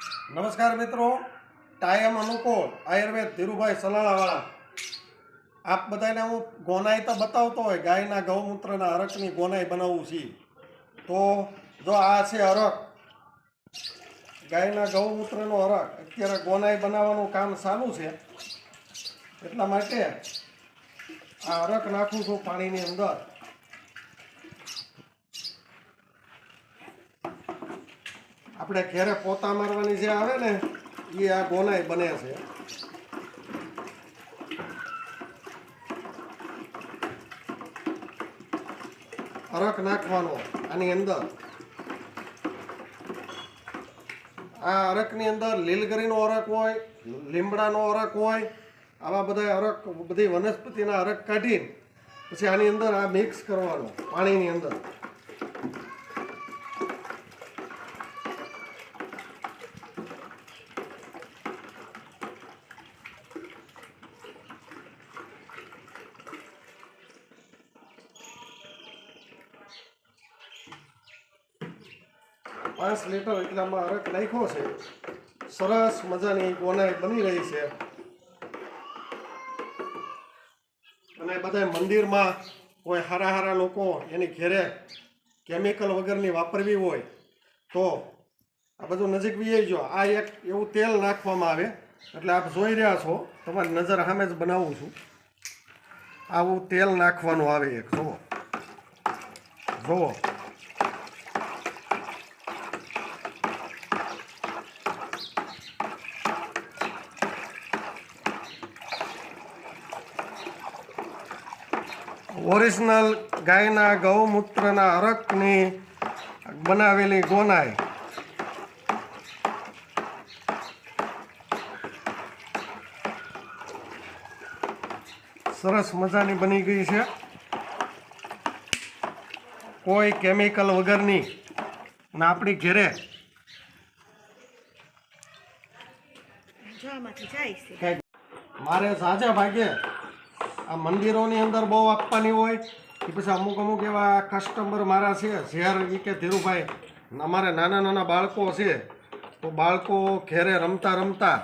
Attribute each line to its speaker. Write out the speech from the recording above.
Speaker 1: નમસ્કાર મિત્રો, ટાયમ અનુકૂળ આયુર્વેદ ધીરુભાઈ સલાળાવાળા આપ બધાને હું ગોનાઈ તો બતાવતો હોય ગાયના ગૌમૂત્રના અરકની ગોનાઈ બનાવું છું. તો જો આ છે અરક, ગાયના ગૌમૂત્રનો અરક. અત્યારે ગોનાઈ બનાવવાનું કામ ચાલુ છે, એટલા માટે આ અરક નાખું છું પાણીની અંદર. આપણે ઘેરે પોતા મારવાની જે આવે ને એ આ ગોનાઈ બને છે. અરક નાખવાનો આની અંદર. આ અરકની અંદર લીલગરીનો અરક હોય, લીમડાનો અરક હોય, આવા બધા અરક, બધી વનસ્પતિના અરક કાઢીને પછી આની અંદર આ મિક્સ કરવાનો પાણીની અંદર. 5 લીટર એટલામાં અરક નાખ્યો છે. સરસ મજાની ગોનાઈ બની રહી છે. અને બધા મંદિરમાં કોઈ હારા હારા લોકો એની ઘેરે કેમિકલ વગરની વાપરવી હોય તો આ બધું નજીક વી જો. આ એક એવું તેલ નાખવામાં આવે, એટલે આપ જોઈ રહ્યા છો, તમારી નજર સામે જ બનાવું છું. આવું તેલ નાખવાનું આવે એક. જુઓ જુઓ, ઓરિજિનલ ગાયના ગૌમૂત્રના અરકની બનાવેલી ગોનાઈ. સરસ મજાની બની ગઈ છે, કોઈ કેમિકલ વગરની. અને આપણી ઘેરે મારે સાજા ભાગે આ મંદિરોની અંદર બહુ આપવાની હોય કે પછી અમુક એવા કસ્ટમર મારા છે ઝેર એ કે ધીરુભાઈ અમારે નાના નાના બાળકો છે, તો બાળકો ઘેરે રમતા રમતા